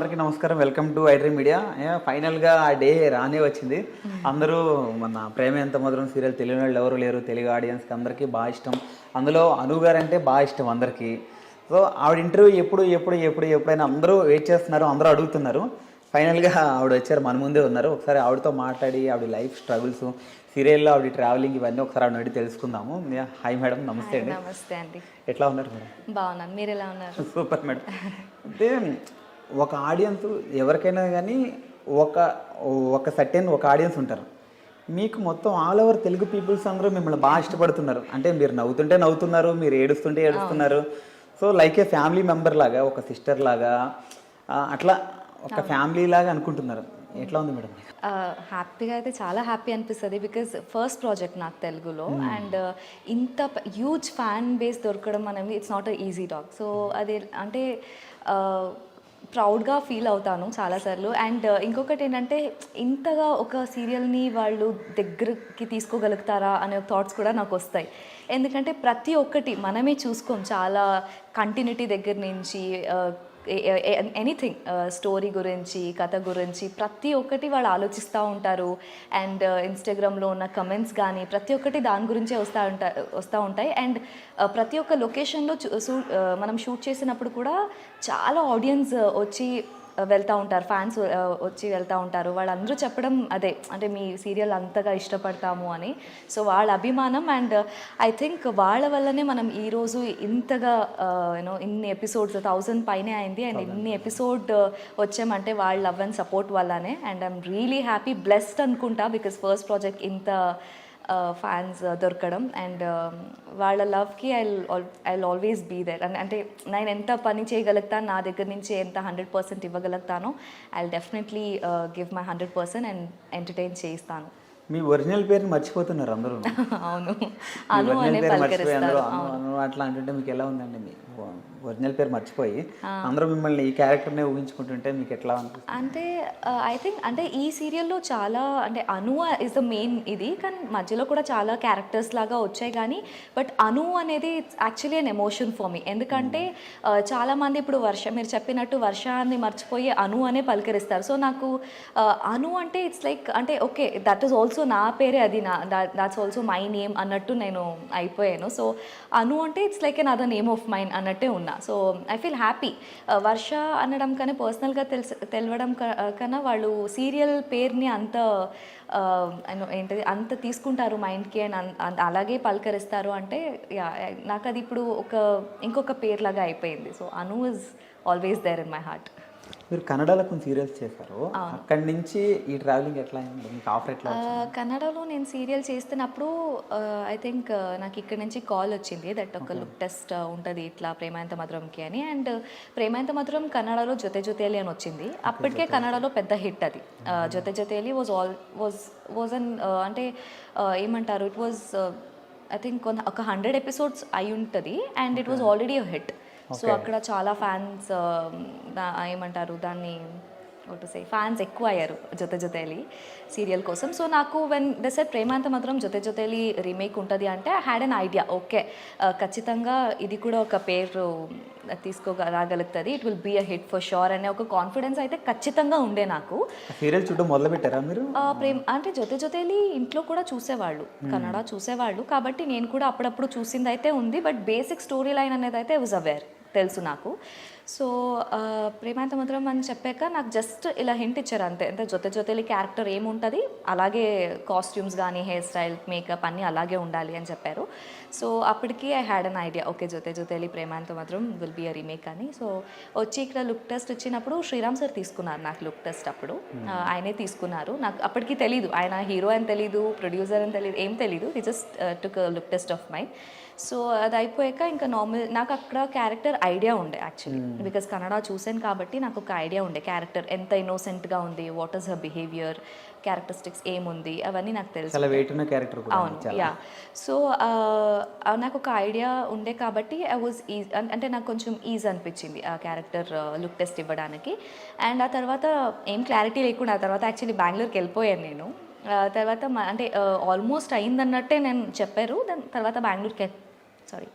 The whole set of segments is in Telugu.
అందరికీ నమస్కారం. Welcome to iDream media. ఫైనల్గా ఆ డే రానే వచ్చింది. అందరూ మన ప్రేమ ఎంత మధురం సీరియల్ తెలియని వాళ్ళు ఎవరు లేరు. తెలుగు ఆడియన్స్కి అందరికీ బాగా ఇష్టం. అందులో అను గారు అంటే బాగా ఇష్టం అందరికీ. సో ఆవిడ ఇంటర్వ్యూ ఎప్పుడైనా అందరూ వెయిట్ చేస్తున్నారు, అందరూ అడుగుతున్నారు. ఫైనల్గా ఆవిడ వచ్చారు, మన ముందే ఉన్నారు. ఒకసారి ఆవిడతో మాట్లాడి ఆవిడ లైఫ్ స్ట్రగుల్స్, సీరియల్లో ఆవిడ ట్రావెలింగ్ ఇవన్నీ ఒకసారి ఆవిడ అడిగి తెలుసుకుందాము. హాయ్ మేడం, నమస్తే అండి. నమస్తే అండి. ఎట్లా ఉన్నారు మేడం? బాగున్నాను, మీరు ఎలా ఉన్నారు? Super madam. అంటే ఒక ఆడియన్స్ ఎవరికైనా కానీ ఒక ఒక సర్టెన్ ఒక ఆడియన్స్ ఉంటారు. మీకు మొత్తం ఆల్ ఓవర్ తెలుగు పీపుల్స్ అందరూ మిమ్మల్ని బాగా ఇష్టపడుతున్నారు. అంటే మీరు నవ్వుతుంటే నవ్వుతున్నారు, మీరు ఏడుస్తుంటే ఏడుస్తున్నారు. సో లైక్ ఏ ఫ్యామిలీ మెంబర్ లాగా, ఒక సిస్టర్ లాగా, అట్లా ఒక ఫ్యామిలీ లాగా అనుకుంటున్నారు. ఎట్లా ఉంది మేడం? హ్యాపీగా అయితే చాలా హ్యాపీ అనిపిస్తుంది. బికాజ్ ఫస్ట్ ప్రాజెక్ట్ నాకు తెలుగులో, అండ్ ఇంత హ్యూజ్ ఫ్యాన్ బేస్ దొరకడం అనేది it's not a easy talk. So అది అంటే ప్రౌడ్గా ఫీల్ అవుతాను చాలాసార్లు. అండ్ ఇంకొకటి ఏంటంటే, ఇంతగా ఒక సీరియల్ని వాళ్ళు దగ్గరికి తీసుకోగలుగుతారా అనే థాట్స్ కూడా నాకు వస్తాయి. ఎందుకంటే ప్రతి ఒక్కటి మనమే చూసుకోం, చాలా కంటిన్యూటీ దగ్గర నుంచి ఎనీథింగ్, స్టోరీ గురించి, కథ గురించి ప్రతి ఒక్కటి వాళ్ళు ఆలోచిస్తూ ఉంటారు. అండ్ ఇన్స్టాగ్రామ్లో ఉన్న కమెంట్స్ కానీ ప్రతి ఒక్కటి దాని గురించే వస్తూ ఉంటాయి. అండ్ ప్రతి ఒక్క లొకేషన్లో మనం షూట్ చేసినప్పుడు కూడా చాలా ఆడియన్స్ వచ్చి వెళ్తూ ఉంటారు, ఫ్యాన్స్ వచ్చి వెళ్తూ ఉంటారు. వాళ్ళందరూ చెప్పడం అదే, అంటే మీ సీరియల్ అంతగా ఇష్టపడతాము అని. సో వాళ్ళ అభిమానం, అండ్ ఐ థింక్ వాళ్ళ వల్లనే మనం ఈరోజు ఇంతగా ఇన్ని ఎపిసోడ్స్ 1000 పైనే అయింది. అండ్ ఇన్ని ఎపిసోడ్ వచ్చామంటే వాళ్ళ లవ్ అండ్ సపోర్ట్ వల్లనే. And I'm really happy, blessed అనుకుంటా, బికాస్ ఫస్ట్ ప్రాజెక్ట్ ఇంత ఫ్యాన్స్ దొరకడం. అండ్ వాళ్ళ లవ్కి ఐ ఆల్వేస్ బీ దేర్. అంటే నేను ఎంత పని చేయగలుగుతాను, నా దగ్గర నుంచి ఎంత 100% ఇవ్వగలుగుతానో, I definitely give my 100% and entertain చేస్తాను. మీ ఒరిజినల్ పేరుని మర్చిపోతున్నారు అందరూ. అవును, అను అనే పలకరిస్తారు. అట్లా అంటుంటే మీకు ఎలా ఉందండి? మీ ఒరిజినల్ పేరు మర్చిపోయి అందరూ మిమ్మల్ని ఈ క్యారెక్టర్నే ఊహించుకుంటుంటే మీకు ఎట్లా అనిపిస్తుంది? అంటే ఐ థింక్ అంటే ఈ సీరియల్లో చాలా, అంటే అను ఇస్ ద మెయిన్ ఇది, కానీ మధ్యలో కూడా చాలా క్యారెక్టర్స్ లాగా వచ్చాయి. కానీ బట్ అను అనేది actually an emotion for me. ఎందుకంటే చాలామంది ఇప్పుడు మీరు చెప్పినట్టు వర్షాన్ని మర్చిపోయి అను అనే పలకరిస్తారు. సో నాకు అను అంటే ఇట్స్ లైక్, అంటే ఓకే, దట్ ఈస్ ఆల్సో నా పేరే, అది దాట్స్ ఆల్సో మై నేమ్ అన్నట్టు నేను అయిపోయాను. సో అను అంటే it's like an other name of mine అన్నట్టే ఉన్నా. So I feel happy. Varsha అనడం కన్నా, పర్సనల్గా తెలవడం కన్నా, వాళ్ళు సీరియల్ పేరుని అంత ఏంటది అంత తీసుకుంటారు మైండ్కి, అండ్ అలాగే పలకరిస్తారు. అంటే నాకు అది ఇప్పుడు ఇంకొక పేరులాగా అయిపోయింది. So Anu is always there in my heart. మీరు కన్నడలో కొన్ని సీరియల్స్ చేశారు, అక్కడి నుంచి ఈ ట్రావెలింగ్ ఎట్లా అయింది? మీకు ఆఫర్ ఎట్లా? కన్నడలో నేను సీరియల్ చేస్తున్నప్పుడు ఐ థింక్ నాకు ఇక్కడ నుంచి కాల్ వచ్చింది, దట్ ఒక లుక్ టెస్ట్ ఉంటుంది ఇట్లా ప్రేమాయంత మధురంకి అని. అండ్ ప్రేమాయంత మధురం కన్నడలో జొతే జొతేలి అని వచ్చింది. అప్పటికే కన్నడలో పెద్ద హిట్ అది. జొతే జొతేలి వాజ్ అన్ అంటే ఏమంటారు, ఇట్ వాజ్ ఐ థింక్ ఒక 100 ఎపిసోడ్స్ అయి ఉంటుంది. And it was already a hit. So అక్కడ చాలా ఫ్యాన్స్ ఏమంటారు దాన్ని, ఫ్యాన్స్ ఎక్కువ అయ్యారు జొతే జొతేలి సీరియల్ కోసం. సో నాకు when they said Premantha Madhuram Jothe Jotheyali remake ఉంటుంది అంటే I had an idea, okay ఖచ్చితంగా ఇది కూడా ఒక పేరు రాగలుగుతుంది, it will be a hit for sure అనే ఒక కాన్ఫిడెన్స్ అయితే ఖచ్చితంగా ఉండే నాకు. సీరియల్ చూడడం మొదలు పెట్టారా మీరు? అంటే జొతే జొతేలి ఇంట్లో కూడా చూసేవాళ్ళు, కన్నడ చూసేవాళ్ళు, కాబట్టి నేను కూడా అప్పుడప్పుడు చూసింది అయితే ఉంది. బట్ బేసిక్ స్టోరీ లైన్ అనేది అయితే వాజ్ అవేర్, తెలుసు నాకు. సో ప్రేమాంత మధురం అని చెప్పాక నాకు జస్ట్ ఇలా హింట్ ఇచ్చారు అంతే. అంటే జొతే జొతేలి క్యారెక్టర్ ఏముంటుంది, అలాగే కాస్ట్యూమ్స్ కానీ హెయిర్ స్టైల్ మేకప్ అన్నీ అలాగే ఉండాలి అని చెప్పారు. సో అప్పటికి I had an idea, okay Jothe Jotheyali Premantha Madhuram will be a remake అని. సో వచ్చి ఇక్కడ లుక్ టెస్ట్ ఇచ్చినప్పుడు శ్రీరామ్ సార్ తీసుకున్నారు నాకు లుక్ టెస్ట్. అప్పుడు ఆయనే తీసుకున్నారు. నాకు అప్పటికి తెలీదు ఆయన హీరో అని తెలీదు, ప్రొడ్యూసర్ అని తెలీదు, ఏం తెలీదు. He just took look test of my. So అది అయిపోయాక ఇంకా నార్మల్ నాకు అక్కడ క్యారెక్టర్ ఐడియా ఉండే యాక్చువల్లీ, బికాస్ కన్నడ చూసాను కాబట్టి నాకు ఒక ఐడియా ఉండే క్యారెక్టర్ ఎంత ఇన్నోసెంట్గా ఉంది, what is her behaviour, characteristics ఏముంది అవన్నీ నాకు తెలుసు. అవును, యా. సో నాకు ఒక ఐడియా ఉండే కాబట్టి ఐ వాజ్ అంటే నాకు కొంచెం ఈజీ అనిపించింది ఆ క్యారెక్టర్ లుక్ టెస్ట్ ఇవ్వడానికి. అండ్ ఆ తర్వాత ఏం క్లారిటీ లేకుండా ఆ తర్వాత యాక్చువల్లీ బెంగళూరుకి వెళ్ళిపోయాను నేను. తర్వాత అంటే ఆల్మోస్ట్ అయిందన్నట్టే నేను చెప్పారు. దాని తర్వాత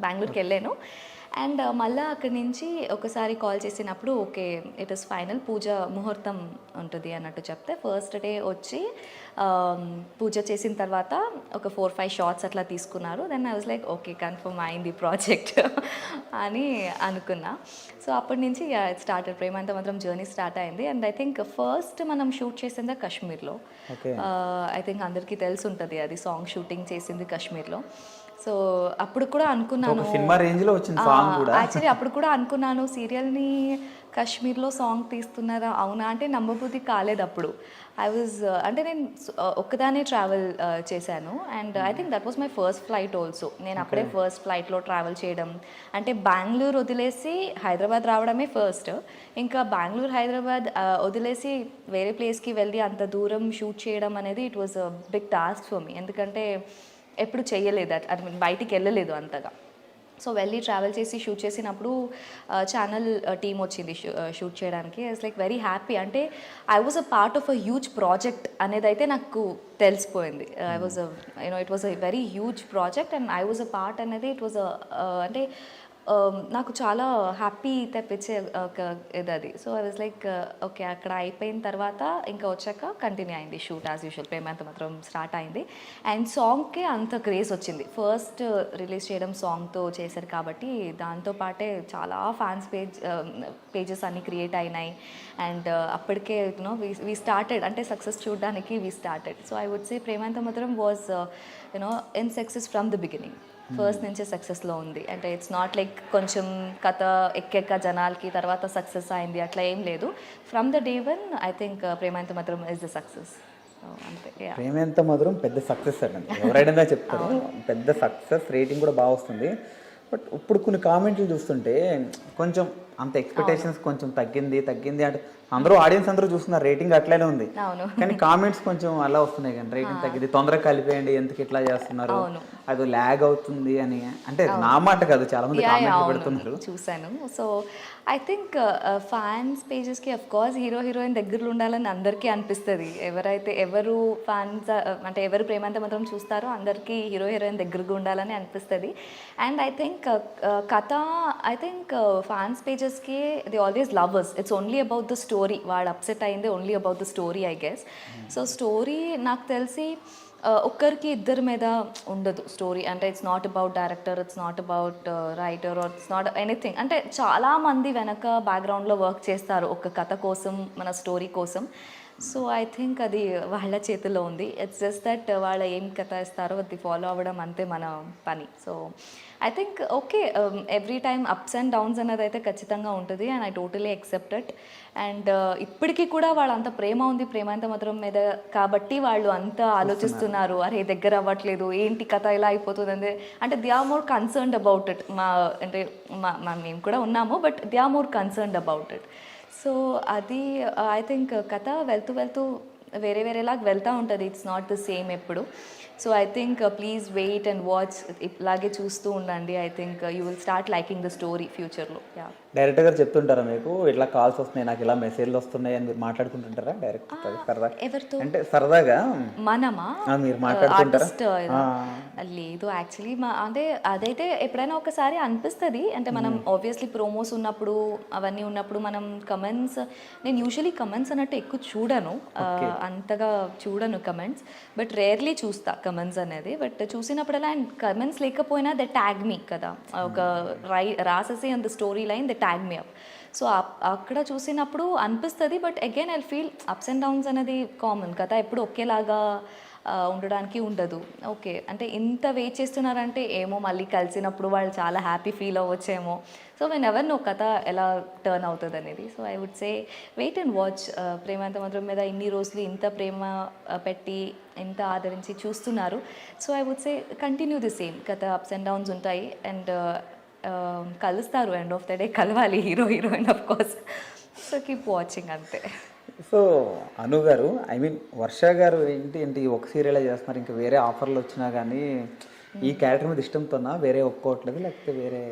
బెంగళూరుకి వెళ్ళాను. అండ్ మళ్ళీ అక్కడి నుంచి ఒకసారి కాల్ చేసినప్పుడు ఓకే ఇట్ ఇస్ ఫైనల్, పూజ ముహూర్తం ఉంటుంది అన్నట్టు చెప్తే ఫస్ట్ డే వచ్చి పూజ చేసిన తర్వాత ఒక 4-5 షార్ట్స్ అట్లా తీసుకున్నారు. Then I was like okay confirm అయింది ప్రాజెక్ట్ అని అనుకున్నా. సో అప్పటి నుంచి ఇట్ స్టార్టెడ్, ప్రేమంత మాత్రం జర్నీ స్టార్ట్ అయింది. అండ్ ఐ థింక్ ఫస్ట్ మనం షూట్ చేసింది కాశ్మీర్లో. ఐ థింక్ అందరికీ తెలిసి ఉంటుంది అది, సాంగ్ షూటింగ్ చేసింది కాశ్మీర్లో. సో అప్పుడు కూడా అనుకున్నాను, సినిమా రేంజ్ లో వచ్చింది సాంగ్ కూడా. యాక్చువల్లీ అప్పుడు కూడా అనుకున్నాను సీరియల్ని కాశ్మీర్లో సాంగ్ తీస్తున్నారా అవునా అంటే నమ్మబుద్ధి కాలేదు అప్పుడు. ఐ వాజ్ అంటే నేను ఒక్కదానే ట్రావెల్ చేశాను. And I think that was my first flight also. నేను అప్పుడే ఫస్ట్ ఫ్లైట్లో ట్రావెల్ చేయడం అంటే బెంగళూరు వదిలేసి హైదరాబాద్ రావడమే ఫస్ట్. ఇంకా బెంగళూరు హైదరాబాద్ వదిలేసి వేరే ప్లేస్కి వెళ్ళి అంత దూరం షూట్ చేయడం అనేది it was a big task for me. ఎందుకంటే ఎప్పుడు చేయలేదు అట్లా, ఐ మీన్ బయటికి వెళ్ళలేదు అంతగా. సో వెళ్ళి ట్రావెల్ చేసి షూట్ చేసినప్పుడు ఛానల్ టీమ్ వచ్చింది షూట్ చేయడానికి. I was like very happy. అంటే I was a part of a huge project అనేది అయితే నాకు తెలిసిపోయింది. I was you know it was a very huge project and I was a part అనేది ఇట్ వాజ్ అంటే నాకు చాలా హ్యాపీ తెప్పించే ఒక ఇది అది. So I was like okay అక్కడ అయిపోయిన తర్వాత ఇంకా వచ్చాక కంటిన్యూ అయింది షూట్ యాజ్ యూజువల్. ప్రేమంత మాత్రం స్టార్ట్ అయింది అండ్ సాంగ్కి అంత క్రేజ్ వచ్చింది. ఫస్ట్ రిలీజ్ చేయడం సాంగ్తో చేశారు కాబట్టి దాంతోపాటే చాలా ఫ్యాన్స్ పేజెస్ అన్నీ క్రియేట్ అయినాయి. అండ్ అప్పటికే యూనో వీ స్టార్టెడ్ అంటే సక్సెస్ చూడడానికి we started. So I would say Premantha Madhuram was you know in success from the beginning. First నుంచే సక్సెస్లో ఉంది. అంటే ఇట్స్ నాట్ లైక్ కొంచెం కథ ఎక్కెక్క జనాలకి తర్వాత సక్సెస్ అయింది అట్లా ఏం లేదు. From the day one I think Premantha Madhuram is the success. అంతే. ప్రేమంత మాత్రం పెద్ద సక్సెస్ అండి, ఎవరైనా చెప్తారు. పెద్ద సక్సెస్, రేటింగ్ కూడా బాగా వస్తుంది. బట్ ఇప్పుడు కొన్ని కామెంట్లు చూస్తుంటే కొంచెం అంత ఎక్స్పెక్టేషన్స్ కొంచెం తగ్గింది అంటే అందరూ ఆడియన్స్ అందరూ చూస్తున్నారు, రేటింగ్ అట్లనే ఉంది. కానీ కామెంట్స్ కొంచెం అలా వస్తున్నాయి కానీ రేటింగ్ తగ్గింది, తొందరగా కలిపేయండి, ఎందుకు ఇట్లా చేస్తున్నారు, అది ల్యాగ్ అవుతుంది అని. అంటే నా మాట కాదు, చాలా మంది కామెంట్లు పెడుతున్నారు, చూశాను. సో ఐ థింక్ ఫ్యాన్స్ పేజెస్కి అఫ్ కోర్స్ హీరో హీరోయిన్ దగ్గరలో ఉండాలని అందరికీ అనిపిస్తుంది. ఎవరు ఫ్యాన్స్ అంటే ఎవరు ప్రేమంత మాత్రం చూస్తారో అందరికీ హీరో హీరోయిన్ దగ్గరగా ఉండాలని అనిపిస్తుంది. అండ్ ఐ థింక్ కథ ఐ థింక్ ఫ్యాన్స్ పేజెస్కి they always lovers. It's only about the story. వాడు అప్సెట్ అయింది only about the story I guess. So story నాకు తెలిసి ఒక్కరికి ఇద్దరి మీద ఉండదు స్టోరీ. అంటే it's not about director, it's not about writer, or it's not anything. అంటే చాలామంది వెనక బ్యాక్గ్రౌండ్లో వర్క్ చేస్తారు ఒక కథ కోసం, మన స్టోరీ కోసం. సో ఐ థింక్ అది వాళ్ళ చేతిలో ఉంది. ఇట్స్ జస్ట్ దట్ వాళ్ళు ఏం కథ ఇస్తారో అది ఫాలో అవ్వడం అంతే మన పని. So I think okay every time apps and downs అనేది అయితే ఖచ్చితంగా ఉంటుంది and I totally accept it. And ఇప్పటికీ కూడా వాళ్ళు అంత ప్రేమ ఉంది ప్రేమంత మాత్రం మీద కాబట్టి వాళ్ళు అంత ఆలోచిస్తున్నారు, అరే దగ్గర అవ్వట్లేదు, ఏంటి కథ ఇలా అయిపోతుంది అంటే they are more concerned about it. అంటే మేము కూడా ఉన్నాము, but they are more concerned about it. So అది ఐ థింక్ కథ వెళ్తూ వేరేలాగా వెళ్తూ ఉంటుంది. ఇట్స్ నాట్ ద సేమ్ ఎప్పుడు. So I think please wait and watch, ఇలాగే చూస్తూ ఉండండి. I think you will start liking the story ఫ్యూచర్లో. యా. డైరెక్టర్ గారు చెప్తుంటారా మీకు ఇట్లా కాల్స్ వస్తున్నాయి, నాకు ఇలా మెసేజ్లు వస్తున్నాయి అని మీరు మాట్లాడుకుంటుంటారా డైరెక్ట్ సరదాగా? ఎవరితో? అంటే సరదాగా మనమా మీరు మాట్లాడుతుంటారా? లేదు యాక్చువల్లీ అంటే అదైతే ఎప్పుడైనా ఒకసారి అనిపిస్తుంది. అంటే మనం ఆబ్వియస్లీ ప్రోమోస్ ఉన్నప్పుడు అవన్నీ ఉన్నప్పుడు మనం కమెంట్స్, నేను యూజువలీ కమెంట్స్ అన్నట్టు ఎక్కువ చూడను, అంతగా చూడను కమెంట్స్, బట్ రేర్లీ చూస్తా కమెంట్స్ అనేది. బట్ చూసినప్పుడల్లా అండ్ కమెంట్స్ లేకపోయినా దే ట్యాగ్ మీ కదా, ఒక రాసేసి అంత story line they tag me up. So అక్కడ చూసినప్పుడు అనిపిస్తుంది. But again I feel apps and downs అనేది కామన్ కదా, ఎప్పుడు ఒకేలాగా ఉండడానికి ఉండదు. ఓకే అంటే ఇంత వెయిట్ చేస్తున్నారంటే ఏమో మళ్ళీ కలిసినప్పుడు వాళ్ళు చాలా హ్యాపీ ఫీల్ అవ్వచ్చేమో. సో వెన్ ఎవర్ నో కథ ఎలా టర్న్ అవుతుంది అనేది. So I would say wait and watch. Premantha Madhuram మీద ఇన్ని రోజులు ఇంత ప్రేమ పెట్టి ఇంత ఆదరించి చూస్తున్నారు. So I would say continue the same. కథ అప్స్ అండ్ డౌన్స్ ఉంటాయి అండ్ కలుస్తారు, ఎండ్ ఆఫ్ ద డే కలవాలి hero heroine of course. So keep watching అంతే. సో అను గారు, ఐ మీన్ వర్ష గారు ఏంటి ఒక సీరియల్ చేస్తున్నారు, ఇంకా వేరే ఆఫర్లు వచ్చినా కానీ ఈ క్యారెక్టర్ మీద ఇష్టంతోనా వేరే ఒప్పుకోవట్లేదు, లేకపోతే వేరే?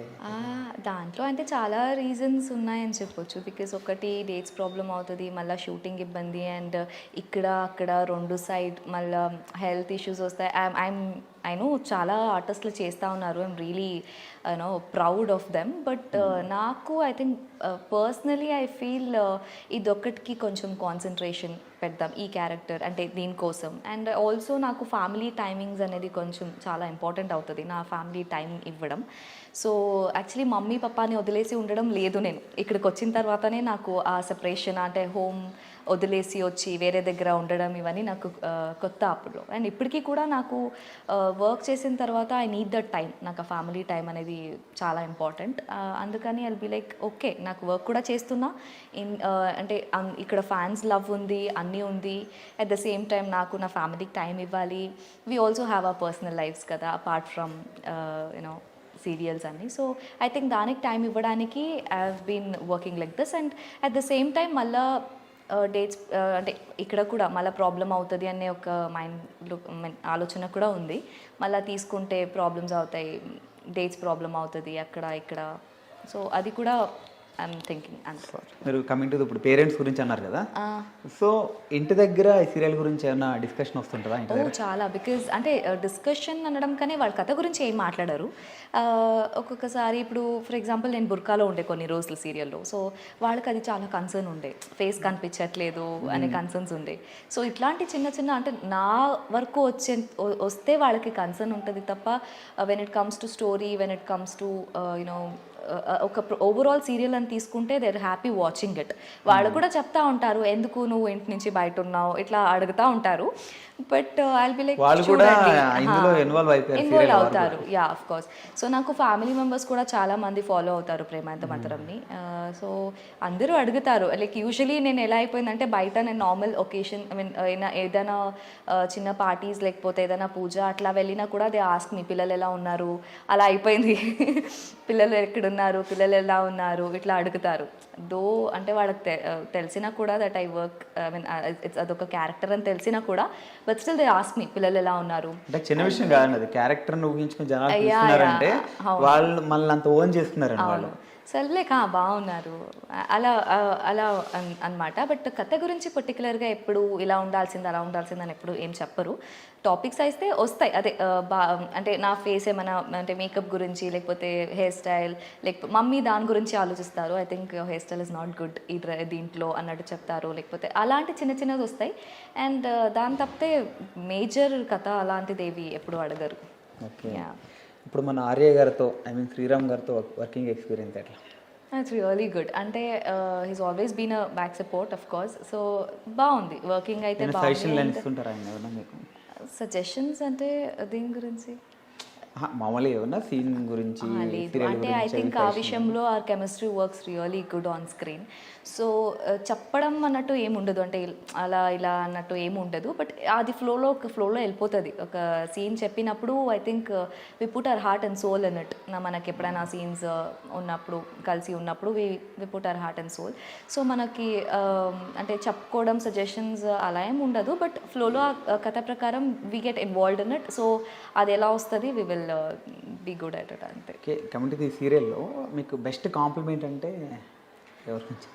దాంట్లో అంటే చాలా రీజన్స్ ఉన్నాయని చెప్పొచ్చు. బికాస్ ఒకటి డేట్స్ ప్రాబ్లం అవుతుంది, మళ్ళీ షూటింగ్ ఇబ్బంది, అండ్ ఇక్కడ అక్కడ రెండు సైడ్ మళ్ళీ హెల్త్ ఇష్యూస్ వస్తాయి. ఐఎమ్ ఐ నో చాలా ఆర్టిస్టులు చేస్తూ ఉన్నారు, I'm really you know proud of them. But నాకు I think personally I feel ఇదొక్కటికి కొంచెం కాన్సన్ట్రేషన్ పెడదాం ఈ క్యారెక్టర్ అంటే దీనికోసం. అండ్ ఆల్సో నాకు ఫ్యామిలీ టైమింగ్స్ అనేది కొంచెం చాలా ఇంపార్టెంట్ అవుతుంది, నా ఫ్యామిలీ టైం ఇవ్వడం. సో యాక్చువల్లీ మమ్మీ పప్పాని వదిలేసి ఉండడం లేదు, నేను ఇక్కడికి వచ్చిన తర్వాతనే నాకు ఆ సెపరేషన్ అంటే హోమ్ వదిలేసి వచ్చి వేరే దగ్గర ఉండడం ఇవన్నీ నాకు కొత్త అప్పుడు. అండ్ ఇప్పటికీ కూడా నాకు వర్క్ చేసిన తర్వాత ఐ నీడ్ దట్ టైం, నాకు ఆ ఫ్యామిలీ టైం అనేది చాలా ఇంపార్టెంట్. అందుకని ఐల్ బి లైక్ ఓకే నాకు వర్క్ కూడా చేస్తున్నా అంటే ఇక్కడ ఫ్యాన్స్ లవ్ ఉంది అన్నీ ఉంది, అట్ ద సేమ్ టైం నాకు నా ఫ్యామిలీకి టైం ఇవ్వాలి. We also have our personal lives కదా అపార్ట్ ఫ్రమ్ యూనో సీరియల్స్ అన్ని. సో ఐ థింక్ దానికి టైం ఇవ్వడానికి I have been working like this. And at the same time మళ్ళీ డేట్స్ అంటే ఇక్కడ కూడా మళ్ళీ ప్రాబ్లం అవుతుంది అనే ఒక మైండ్లో ఆలోచన కూడా ఉంది, మళ్ళీ తీసుకుంటే ప్రాబ్లమ్స్ అవుతాయి, డేట్స్ ప్రాబ్లం అవుతుంది అక్కడ ఇక్కడ. సో అది కూడా ఐఎమ్ థింకింగ్ అంతే. మీరు కమింగ్ టు ఇప్పుడు పేరెంట్స్ గురించి అన్నారు కదా, సో ఇంటి దగ్గర ఈ సీరియల్ గురించి ఏమైనా డిస్కషన్ వస్తుంటుందా ఇంటి దగ్గర? చాలా, బికాజ్ అంటే డిస్కషన్ అనడం కానీ వాళ్ళ కథ గురించి ఏం మాట్లాడారు. ఒక్కొక్కసారి ఇప్పుడు ఫర్ ఎగ్జాంపుల్ నేను బుర్కాలో ఉండే కొన్ని రోజులు సీరియల్లో, సో వాళ్ళకి అది చాలా కన్సర్న్ ఉండే, ఫేస్ కనిపించట్లేదు అనే కన్సర్న్స్ ఉండే. సో ఇట్లాంటి చిన్న చిన్న అంటే నా వరకు వస్తే వాళ్ళకి కన్సర్న్ ఉంటుంది తప్ప when it comes to story, when it comes to you know ఒక ఓవరాల్ సీరియల్ అని తీసుకుంటే they are happy watching it. వాళ్ళు కూడా చెప్తా ఉంటారు ఎందుకు నువ్వు ఇంటి నుంచి బయట ఉన్నావు ఇట్లా అడుగుతూ ఉంటారు. But I'll be like involve అవుతారు, యా ఆఫ్ కోర్స్. సో నాకు ఫ్యామిలీ మెంబర్స్ కూడా చాలా మంది ఫాలో అవుతారు ప్రేమాయంత మధురంని. సో అందరూ అడుగుతారు లైక్ యూజువలీ నేను ఎలా అయిపోయిందంటే బయట నేను నార్మల్ ఒకేషన్ ఐ మీన్ ఏదైనా చిన్న పార్టీస్ లేకపోతే ఏదైనా పూజ అట్లా వెళ్ళినా కూడా దే ఆస్క్ మీ పిల్లలు ఎలా ఉన్నారు, అలా అయిపోయింది పిల్లలు ఎక్కడున్నారు, పిల్లలు ఎలా ఉన్నారు ఇట్లా అడుగుతారు. దో అంటే వాళ్ళకి తెలిసినా కూడా that I work I mean it's అదొక క్యారెక్టర్ అని తెలిసినా కూడా but still they ask me పిల్లలు ఎలా ఉన్నారు. అంటే చిన్న విషయం కాదండి, అది క్యారెక్టర్ ఊహించుకుని జనాలు చూస్తున్నారంటే వాళ్ళు మళ్ళీ అంత ఓన్ చేస్తున్నారండి వాళ్ళు. సర్లేక బాగున్నారు అలా అలా అనమాట. బట్ కథ గురించి పర్టికులర్గా ఎప్పుడు ఇలా ఉండాల్సింది అలా ఉండాల్సింది అని ఎప్పుడు ఏం చెప్పరు. టాపిక్స్ అయితే వస్తాయి అదే అంటే నా ఫేస్ ఏమైనా అంటే మేకప్ గురించి లేకపోతే హెయిర్ స్టైల్ లేకపోతే మమ్మీ దాని గురించి ఆలోచిస్తారు, I think hair style is not good ఈ దీంట్లో అన్నట్టు చెప్తారు, లేకపోతే అలాంటి చిన్న చిన్నది వస్తాయి. అండ్ దాని తప్పితే మేజర్ కథ అలాంటిది ఏవి ఎప్పుడు అడగరు. ఓకే, ఇప్పుడు మన ఆర్య గారితో ఐ మీన్ శ్రీరామ్ గారితో వర్కింగ్ ఎక్స్పీరియన్స్ ఎట్లా? It's really good. అంటే he's always been a back support of course. So బాగుంది వర్కింగ్ అయితే. సజెషన్స్ అంటే దీని గురించి మామూలుగా ఏమన్నా సీన్ గురించి లేదు, అంటే ఐ థింక్ ఆ విషయంలో our chemistry works really good on screen. చెప్పడం అన్నట్టు ఏముండదు, అంటే అలా ఇలా అన్నట్టు ఏముండదు, బట్ అది ఫ్లోలో వెళ్ళిపోతుంది. ఒక సీన్ చెప్పినప్పుడు I think we put our heart and soul in it. మనకి ఎప్పుడైనా సీన్స్ ఉన్నప్పుడు కలిసి ఉన్నప్పుడు we put our heart and soul. So మనకి అంటే చెప్పుకోవడం సజెషన్స్ అలా ఏమి ఉండదు, బట్ ఫ్లోలో ఆ కథ ప్రకారం we get involved in it. So అది ఎలా వస్తుంది we will be good at it అంతే. ఓకే, కమిటీ సీరియల్లో మీకు బెస్ట్ కాంప్లిమెంట్ అంటే ఎవరి నుంచి?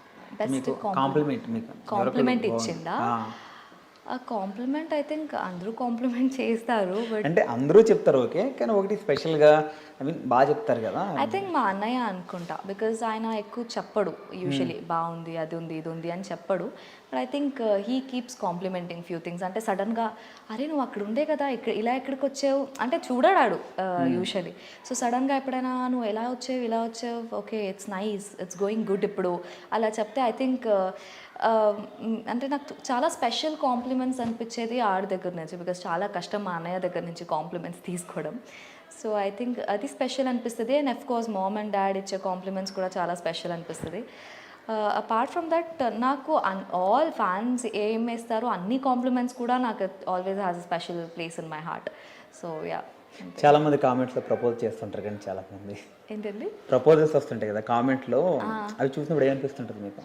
కాంప్లిమెంట్ ఇచ్చిందా? ఆ కాంప్లిమెంట్ ఐ థింక్ అందరూ కాంప్లిమెంట్ చేస్తారు, బట్ అంటే అందరూ చెప్తారు ఓకే, కానీ ఒకటి స్పెషల్గా ఐ మీన్ బాగా చెప్తారు కదా. ఐ థింక్ మా అన్నయ్య అనుకుంటా, బికాజ్ ఆయన ఎక్కువ చెప్పడు యూజువలీ బాగుంది అది ఉంది ఇది ఉంది అని చెప్పడు. But I think he keeps complimenting few things. అంటే సడన్గా అరే నువ్వు అక్కడ ఉండే కదా ఇక్కడ ఇలా ఎక్కడికి వచ్చావు అంటే చూడడాడు యూజువలీ. సో సడన్గా ఎప్పుడైనా నువ్వు ఎలా వచ్చావు ఇలా వచ్చావు okay it's nice it's going good ఇప్పుడు అలా చెప్తే ఐ థింక్ అంటే నాకు చాలా స్పెషల్ కాంప్లిమెంట్స్ అనిపించేది ఆడి దగ్గర నుంచి, బికాజ్ చాలా కష్టం మా అన్నయ్య దగ్గర నుంచి కాంప్లిమెంట్స్ తీసుకోవడం. సో ఐ థింక్ అది స్పెషల్ అనిపిస్తుంది. And of course mom and dad ఇచ్చే కాంప్లిమెంట్స్ కూడా చాలా స్పెషల్ అనిపిస్తుంది. అపార్ట్ ఫ్రమ్ దట్ నాకు ఆల్ ఫ్యాన్స్ ఏం వేస్తారో అన్ని కాంప్లిమెంట్స్ కూడా నాకు always has a special place in my heart. So yeah, చాలా మంది కామెంట్స్లో ప్రపోజ్ చేస్తుంటారు కానీ చాలా మంది ఏంటండి ప్రపోజల్స్ వస్తుంటాయి కదా కామెంట్లో, అవి చూసినప్పుడు ఏమనిపిస్తుంటుంది మీకు?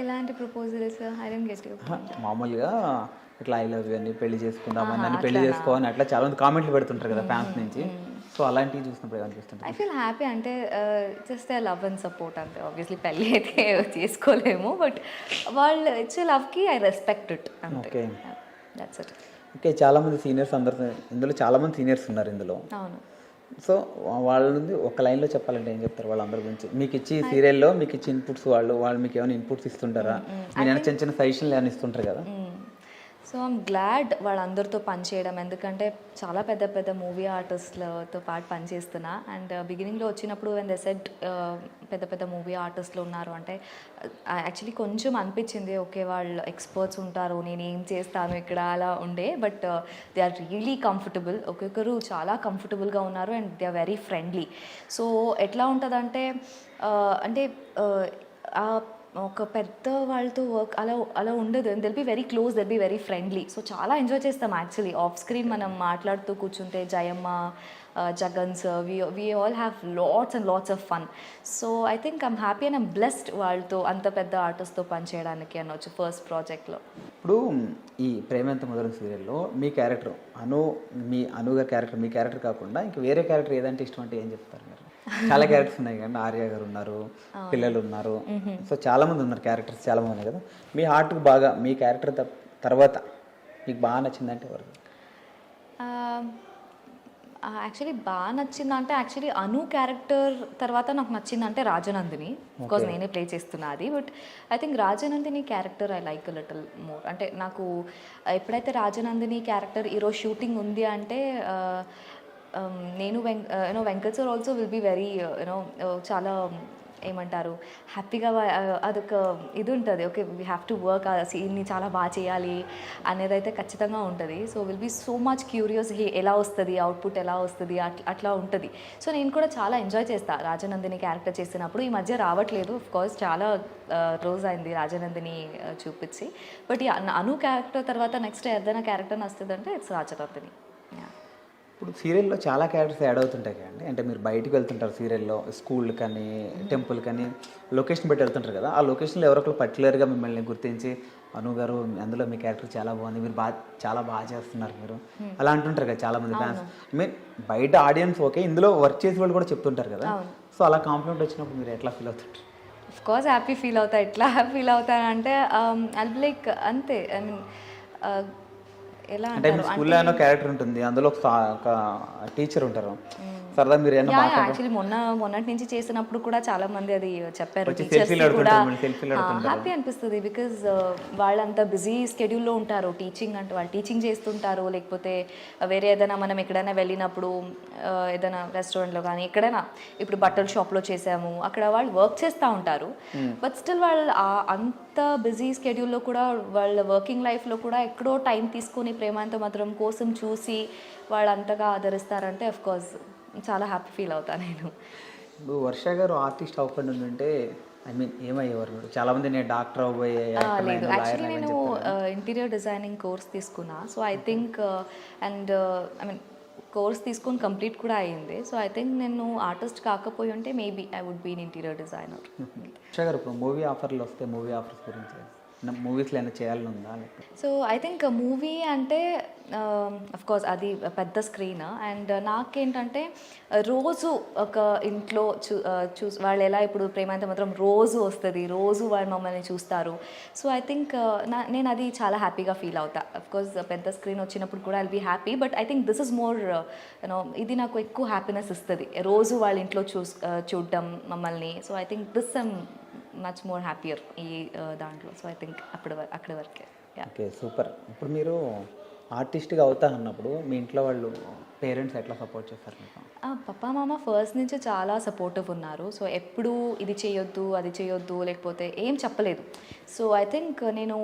ఎలాంటి proposals? I don't get you. మామూలుగా ఇట్లా ఐ లవ్ యూ అని పెళ్లి చేసుకుందామని అని పెళ్లి చేసుకోవాలని అట్లా చాలా మంది కామెంట్లు పెడుతుంటారు కదా ఫ్యాన్స్ నుంచి. సో అలాంటివి చూసినప్పుడు ఏమనిపిస్తుంది? I feel happy. అంటే జస్ట్ లవ్ అండ్ సపోర్ట్ అంతే. ఆబ్వియస్లీ పెళ్ళి అయితే చేసుకోలేము, బట్ వాళ్ళు ఇచ్చే లవ్కి ఐ రెస్పెక్ట్ ఇట్ అంతే. That's it. ఓకే, చాలామంది సీనియర్స్ అందరు ఇందులో చాలామంది సీనియర్స్ ఉన్నారు ఇందులో. అవును. సో వాళ్ళ నుండి ఒక లైన్లో చెప్పాలంటే ఏం చెప్తారు వాళ్ళందరి గురించి? మీకు ఇచ్చి సీరియల్లో మీకు ఇచ్చి ఇన్పుట్స్ వాళ్ళు మీకు ఏమైనా ఇన్పుట్స్ ఇస్తుంటారా? మీరు ఏమైనా చిన్న చిన్న సజెషన్లు ఏమైనా ఇస్తుంటారు కదా? సో ఐమ్ గ్లాడ్ వాళ్ళందరితో పనిచేయడం, ఎందుకంటే చాలా పెద్ద పెద్ద మూవీ ఆర్టిస్ట్లతో పాటు పనిచేస్తున్నా. అండ్ బిగినింగ్లో వచ్చినప్పుడు వెన్ దే సెడ్ పెద్ద పెద్ద మూవీ ఆర్టిస్టులు ఉన్నారు అంటే యాక్చువల్లీ కొంచెం అనిపించింది, ఓకే వాళ్ళు ఎక్స్పర్ట్స్ ఉంటారు, నేను ఏం చేస్తాను ఇక్కడ అలా ఉండే. But they are really comfortable, ఒక్కొక్కరు చాలా కంఫర్టబుల్గా ఉన్నారు and they are very friendly. So ఎట్లా ఉంటుందంటే అంటే ఒక పెద్ద వాళ్ళతో వర్క్ అలా అలా ఉండదు. They'll be very close, they'll be very friendly. So చాలా ఎంజాయ్ చేస్తాం యాక్చువల్లీ. ఆఫ్ స్క్రీన్ మనం మాట్లాడుతూ కూర్చుంటే Jayamma, Jagan sir, we all have lots and lots of fun. So I think I'm happy and I'm blessed వాళ్ళతో అంత పెద్ద ఆర్టిస్ట్తో పనిచేయడానికి అనొచ్చు ఫస్ట్ ప్రాజెక్ట్లో. ఇప్పుడు ఈ ప్రేమెంత మధురం సీరియల్లో మీ క్యారెక్టర్ మీ అనుగా క్యారెక్టర్, మీ క్యారెక్టర్ కాకుండా ఇంక వేరే క్యారెక్టర్ ఏదంటే ఇష్టం అంటే ఏం చెప్తారు మీరు? చాలా క్యారెక్టర్స్ ఉన్నాయి కానీ ఆర్య గారు ఉన్నారు, పిల్లలు ఉన్నారు, సో చాలా మంది ఉన్నారు, క్యారెక్టర్స్ చాలా మంది ఉన్నాయి కదా. మీ హార్ట్కి బాగా మీ క్యారెక్టర్ తర్వాత మీకు బాగా నచ్చిందంటే ఎవరు? యాక్చువల్లీ బాగా నచ్చిందంటే యాక్చువల్లీ అను క్యారెక్టర్ తర్వాత నాకు నచ్చిందంటే రాజనందిని, బికాజ్ నేనే ప్లే చేస్తున్నా అది. But I think Rajanandini character I like little more. అంటే నాకు ఎప్పుడైతే రాజనందిని క్యారెక్టర్ ఈరోజు షూటింగ్ ఉంది అంటే నేను Venkat sir also will be very చాలా ఏమంటారు హ్యాపీగా, అదొక ఇది ఉంటుంది, okay we have to work, ఆ సీన్ని చాలా బాగా చేయాలి అనేది అయితే ఖచ్చితంగా ఉంటుంది. So will be so much curious, ఎలా వస్తుంది అవుట్పుట్, ఎలా వస్తుంది అట్లా ఉంటుంది. సో నేను కూడా చాలా ఎంజాయ్ చేస్తాను రాజనందిని క్యారెక్టర్ చేసినప్పుడు. ఈ మధ్య రావట్లేదు, ఆఫ్ కోర్స్ చాలా రోజు అయింది రాజనందిని చూపించి. బట్ ఈ అను క్యారెక్టర్ తర్వాత నెక్స్ట్ ఏదైనా క్యారెక్టర్ వస్తుందంటే ఇట్స్ రాజనందిని. ఇప్పుడు సీరియల్లో చాలా క్యారెక్టర్స్ యాడ్ అవుతుంటాయి కదండి. అంటే మీరు బయటకు వెళ్తుంటారు సీరియల్లో, స్కూల్ కానీ టెంపుల్ కానీ లొకేషన్ పెట్టి వెళ్తుంటారు కదా. ఆ లొకేషన్లో ఎవరొకరు పర్టికులర్గా మిమ్మల్ని గుర్తించి అను గారు అందులో మీ క్యారెక్టర్ చాలా బాగుంది, మీరు చాలా బాగా చేస్తున్నారు మీరు అలా అంటుంటారు కదా చాలామంది ఫ్యాన్స్. మీన్ బయట ఆడియన్స్ ఓకే, ఇందులో వర్క్ చేసే వాళ్ళు కూడా చెప్తుంటారు కదా. సో అలా కాంప్లిమెంట్ వచ్చినప్పుడు మీరు ఎట్లా ఫీల్ అవుతుంటారు? ఆఫ్ కోర్స్ హ్యాపీ ఫీల్ అవుతా. ఎట్లా ఫీల్ అవుతానంటే ఐల్ బి లైక్ అంతే. ఐ మీన్ ఎలా అంటే మీ స్కూల్లో ఏమైనా క్యారెక్టర్ ఉంటుంది, అందులో ఒక టీచర్ ఉంటారు, సరదా మీరు యాక్చువల్లీ మొన్నటి నుంచి చేసినప్పుడు కూడా చాలా మంది అది చెప్పారు, టీచర్స్ కూడా హ్యాపీ అనిపిస్తుంది. బికాజ్ వాళ్ళంత బిజీ స్కెడ్యూల్లో ఉంటారు, టీచింగ్ అంటే వాళ్ళు టీచింగ్ చేస్తుంటారు, లేకపోతే వేరే ఏదైనా మనం ఎక్కడైనా వెళ్ళినప్పుడు ఏదైనా రెస్టారెంట్లో కానీ ఎక్కడైనా ఇప్పుడు బట్టల షాప్లో చేసాము, అక్కడ వాళ్ళు వర్క్ చేస్తూ ఉంటారు. బట్ స్టిల్ వాళ్ళు అంత బిజీ స్కెడ్యూల్లో కూడా వాళ్ళ వర్కింగ్ లైఫ్లో కూడా ఎక్కడో టైం తీసుకొని ప్రేమాంత మధురం కోసం చూసి వాళ్ళు అంతగా ఆదరిస్తారంటే అఫ్ కోర్స్ చాలా హ్యాపీ ఫీల్ అవుతాను నేను. ఇప్పుడు వర్ష గారు ఆర్టిస్ట్ అవ్వకుండా ఉంటే ఐ మీన్ ఏమయ్యేవారు? చాలామంది నేను డాక్టర్ అవ్వబోయే. లేదు, యాక్చువల్లీ నేను ఇంటీరియర్ డిజైనింగ్ కోర్స్ తీసుకున్నా. So I think and I mean course తీసుకొని కంప్లీట్ కూడా అయ్యింది. సో ఐ థింక్ నేను ఆర్టిస్ట్ కాకపోయి ఉంటే maybe I would be in interior designer. Varsha garu ఇప్పుడు మూవీ ఆఫర్లు వస్తే మూవీ ఆఫర్స్ గురించి మూవీస్లో ఏమైనా చేయాలని ఉందా? సో ఐ థింక్ మూవీ అంటే అఫ్ కోర్స్ అది పెద్ద స్క్రీన్. అండ్ నాకేంటంటే రోజు ఒక ఇంట్లో వాళ్ళు ఎలా ఇప్పుడు ప్రేమాంత మాత్రం రోజు వస్తుంది, రోజు వాళ్ళు మమ్మల్ని చూస్తారు. సో ఐ థింక్ నేను అది చాలా హ్యాపీగా ఫీల్ అవుతా. అఫ్ కోర్స్ పెద్ద స్క్రీన్ వచ్చినప్పుడు కూడా I'll be happy. But I think this is more ఇది నాకు ఎక్కువ హ్యాపీనెస్ ఇస్తుంది, రోజు వాళ్ళ ఇంట్లో చూడడం మమ్మల్ని. So I think this much more happier ఈ దాంట్లో. సో ఐ థింక్ అక్కడి వరకే. Okay, super. ఇప్పుడు మీరు ఆర్టిస్ట్గా అవుతా అన్నప్పుడు మీ ఇంట్లో వాళ్ళు పేరెంట్స్ ఎట్లా సపోర్ట్ చేస్తారు మీకు? పప్పా మామ ఫస్ట్ నుంచి చాలా సపోర్టివ్ ఉన్నారు. సో ఎప్పుడు ఇది చేయొద్దు అది చేయొద్దు లేకపోతే ఏం చెప్పలేదు. సో ఐ థింక్ నేను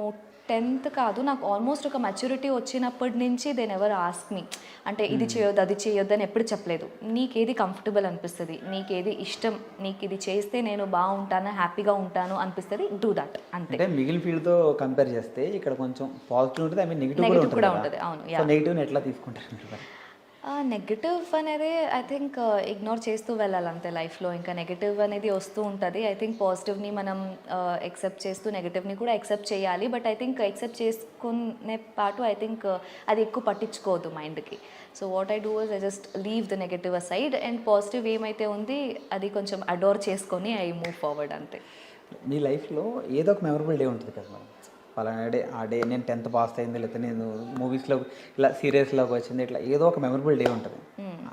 10th కాదు, నాకు ఆల్మోస్ట్ ఒక మెచ్యూరిటీ వచ్చినప్పటి నుంచి దెన్ ఎవర్ ఆస్క్ మీ అంటే ఇది చేయొద్దు అది చేయొద్దు అని ఎప్పుడు చెప్పలేదు. నీకేది కంఫర్టబుల్ అనిపిస్తుంది, నీకేది ఇష్టం, నీకు ఇది చేస్తే నేను బాగుంటాను హ్యాపీగా ఉంటాను అనిపిస్తుంది, డూ దట్ అంతే. అంటే మిగిలిన ఫీల్డ్తో కంపేర్ చేస్తే ఇక్కడ కొంచెం పాజిటివ్ ఉంటుంది, ఐ మీన్ నెగిటివ్ కూడా ఉంటుంది. అవును. సో నెగిటివ్ని ఎట్లా తీసుకుంటారు? నెగటివ్ అనేది ఐ థింక్ ఇగ్నోర్ చేస్తూ వెళ్ళాలి అంతే లైఫ్లో. ఇంకా నెగటివ్ అనేది వస్తూ ఉంటుంది. ఐ థింక్ పాజిటివ్ని మనం ఎక్సెప్ట్ చేస్తూ నెగటివ్ని కూడా ఎక్సెప్ట్ చేయాలి. బట్ ఐ థింక్ ఎక్సెప్ట్ చేసుకునే పాటు ఐ థింక్ అది ఎక్కువ పట్టించుకోవద్దు మైండ్కి. So what I do is I just leave the negative aside and positive ఏమైతే ఉంది అది కొంచెం అడోర్ చేసుకొని ఐ మూవ్ ఫార్వర్డ్ అంతే. మీ లైఫ్లో ఏదో ఒక మెమరబుల్ డే ఉంటుంది కదా మేడం, పలానా డే ఆ డే నేను 10th పాస్ అయింది, లేకపోతే నేను మూవీస్లో ఇలా సీరియల్స్లోకి వచ్చింది, ఇట్లా ఏదో ఒక మెమరబుల్ డే ఉంటుంది.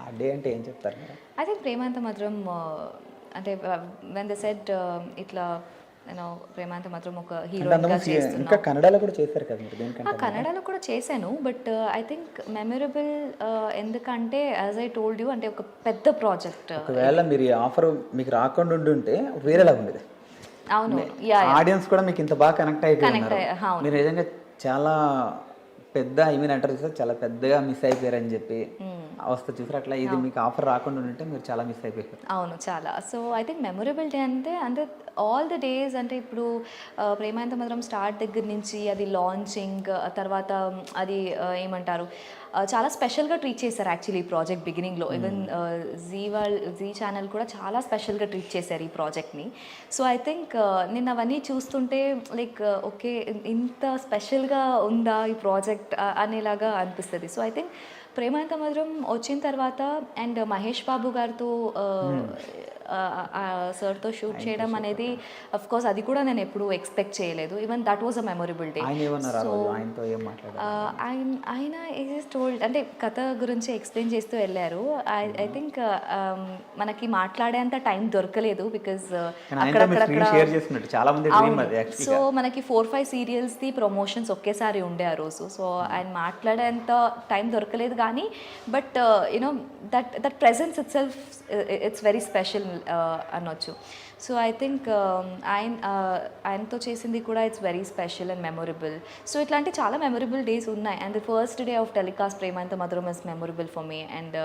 ఆ డే అంటే ఏం చెప్తారు మీరు? ఐ థింక్ ప్రేమాంత మధురం అంటే వెన్ ద సెడ్ ఇట్లా నేను ప్రేమాంత మాత్రం ఒక హీరోయిన్గా చేస్తున్నా. ఇంకా కన్నడలో కూడా చేశారు కదా మీరు దేనికంటే? కన్నడలో కూడా చేశాను, బట్ ఐ థింక్ మెమరబుల్ ఎందుకంటే యాజ్ ఐ టోల్డ్ యూ అంటే ఒక పెద్ద ప్రాజెక్ట్. ఒకవేళ మీరు ఈ ఆఫర్ మీకు రాకుండా ఉండుంటే వేరేలాగా ఉండేది. అవును, ఆడియన్స్ కూడా మీకు ఇంత బాగా కనెక్ట్ అయిపోయినారు. అవును. మీరు నిజంగా చాలా పెద్ద అంటారు చూసారు, చాలా పెద్దగా మిస్ అయిపోయారని చెప్పి అవస్థ చూసారు. అట్లా ఇది మీకు ఆఫర్ రాకుండా ఉంటే మీరు చాలా మిస్ అయిపోయారు. అవును, చాలా. So I think memorable day అంటే ఆల్ ద డేస్ అంటే ఇప్పుడు ప్రేమాంత మధురం స్టార్ట్ దగ్గర నుంచి అది లాంచింగ్ తర్వాత అది ఏమంటారు చాలా స్పెషల్గా ట్రీట్ చేశారు యాక్చువల్లీ ఈ ప్రాజెక్ట్ బిగినింగ్లో. ఈవెన్ జీ ఛానల్ కూడా చాలా స్పెషల్గా ట్రీట్ చేశారు ఈ ప్రాజెక్ట్ని. సో ఐ థింక్ నేను అవన్నీ చూస్తుంటే లైక్ ఓకే ఇంత స్పెషల్గా ఉందా ఈ ప్రాజెక్ట్ అనేలాగా అనిపిస్తుంది. సో ఐ థింక్ ప్రేమాంత మధురం వచ్చిన తర్వాత అండ్ మహేష్ బాబు గారితో సార్తో షూట్ చేయడం అనేది అఫ్ కోర్స్ అది కూడా నేను ఎప్పుడు ఎక్స్పెక్ట్ చేయలేదు. Even that was a memorable day. So ఆయన ఈజ్ టోల్డ్ అంటే కథ గురించి ఎక్స్ప్లెయిన్ చేస్తూ వెళ్ళారు. ఐ థింక్ మనకి మాట్లాడేంత టైం దొరకలేదు బికాజ్ సో మనకి 4-5 సీరియల్స్ది ప్రమోషన్స్ ఒకేసారి ఉండే ఆ రోజు. సో ఆయన మాట్లాడేంత టైం దొరకలేదు కానీ but you know that presence itself it's very special అనొచ్చు. సో ఐ థింక్ ఆయనతో చేసింది కూడా it's very special and memorable. So ఇట్లాంటి చాలా మెమొరబుల్ డేస్ ఉన్నాయి. And the first day of telecast Premantha Madhuram is memorable for me. And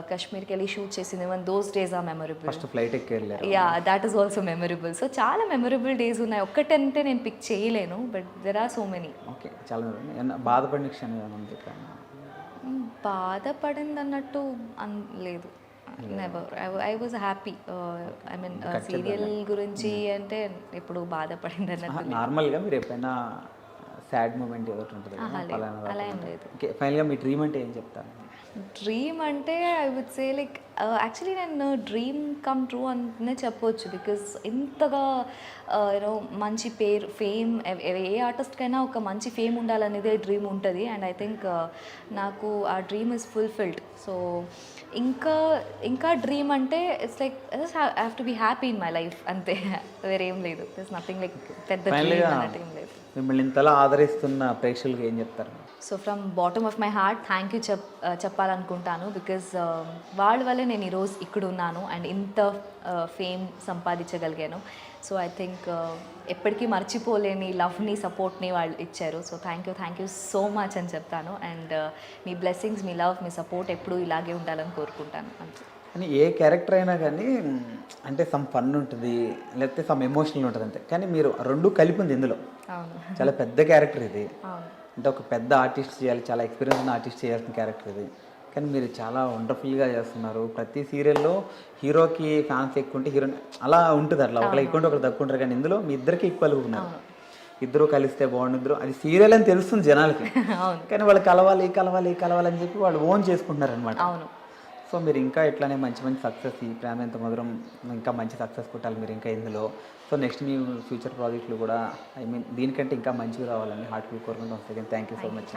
కాశ్మీర్కి వెళ్ళి షూట్ చేసింది even those days are memorable. First flight ఎక్కి yeah that is also memorable. So చాలా మెమొరబుల్ డేస్ ఉన్నాయి. ఒక్కటంటే నేను పిక్ చేయలేను but there are so many. Okay, చాలా బాధపడిన క్షణం ఏమన్నా? బాధపడింది అన్నట్టు లేదు, never. I was happy. I mean serial గురించి అంటే ఎప్పుడు బాధపడింది అన్నట్టు. నార్మల్గా మీరు ఎప్పుడైనా సాడ్ మూమెంట్ ఏదో ఉంటుంది? అలా ఏం లేదు. ఫైనల్గా మీ డ్రీమ్ అంటే ఏం చెప్తారు? డ్రీమ్ అంటే I would say like actually నేను డ్రీమ్ కమ్ ట్రూ అనే చెప్పొచ్చు. బికాస్ ఇంతగా యూనో మంచి పేరు ఫేమ్ ఏ ఆర్టిస్ట్కైనా ఒక మంచి ఫేమ్ ఉండాలనేదే డ్రీమ్ ఉంటుంది. అండ్ ఐ థింక్ నాకు ఆ డ్రీమ్ ఇస్ ఫుల్ఫిల్డ్. సో ఇంకా డ్రీమ్ అంటే it's like have to be happy in my life అంతే, వేరేం లేదు. దిస్ నథింగ్ లైక్ పెద్ద డ్రీమ్ అన్నట్టు ఏం లేదు. మిమ్మల్ని ఇంతలా ఆదరిస్తున్న ప్రేక్షకులకు ఏం చెప్తారు? So from bottom of my heart thank you చెప్పాలనుకుంటాను. బికాజ్ వాళ్ళ వల్లే నేను ఈరోజు ఇక్కడ ఉన్నాను అండ్ ఇంత ఫేమ్ సంపాదించగలిగాను. సో ఐ థింక్ ఎప్పటికీ మర్చిపోలేని లవ్ని సపోర్ట్ని వాళ్ళు ఇచ్చారు. So thank you so much అని చెప్తాను. And me blessings, me love, me support ఎప్పుడూ ఇలాగే ఉండాలని కోరుకుంటాను అంతే. కానీ ఏ క్యారెక్టర్ అయినా కానీ అంటే సమ్ ఫన్ ఉంటుంది, లేకపోతే సమ్ ఎమోషనల్ ఉంటుంది అంతే. కానీ మీరు రెండు కలిపి ఉంది ఇందులో. అవును, చాలా పెద్ద క్యారెక్టర్ ఇది. అవును, అంటే ఒక పెద్ద ఆర్టిస్ట్ చేయాలి, చాలా ఎక్స్పీరియన్స్ ఉన్న ఆర్టిస్ట్ చేయాల్సిన క్యారెక్టర్ ఇది. కానీ మీరు చాలా వండర్ఫుల్గా చేస్తున్నారు. ప్రతి సీరియల్లో హీరోకి ఫ్యాన్స్ ఎక్కువ ఉంటే హీరోయిన్ అలా ఉంటుంది, అట్లా ఒకళ్ళు ఎక్కువ ఉంటే ఒకరు తక్కువ ఉంటారు. కానీ ఇందులో మీ ఇద్దరికి ఈక్వల్గా ఉన్నారు. ఇద్దరు కలిస్తే బాగుండు, ఇద్దరు అది సీరియల్ అని తెలుస్తుంది జనాలకి. కానీ వాళ్ళు కలవాలి అని చెప్పి వాళ్ళు ఓన్ చేసుకుంటున్నారు అనమాట. అవును. సో మీరు ఇంకా ఇట్లానే మంచి సక్సెస్, ఈ ప్రేమాంత మధురం ఇంకా మంచి సక్సెస్ కొట్టాలి మీరు ఇంకా ఇందులో. సో నెక్స్ట్ మీ ఫ్యూచర్ ప్రాజెక్టులు కూడా ఐ మీన్ దీనికంటే ఇంకా మంచిగా రావాలని హార్ట్ఫుల్ కోరుకుంటాం. Thank you so much.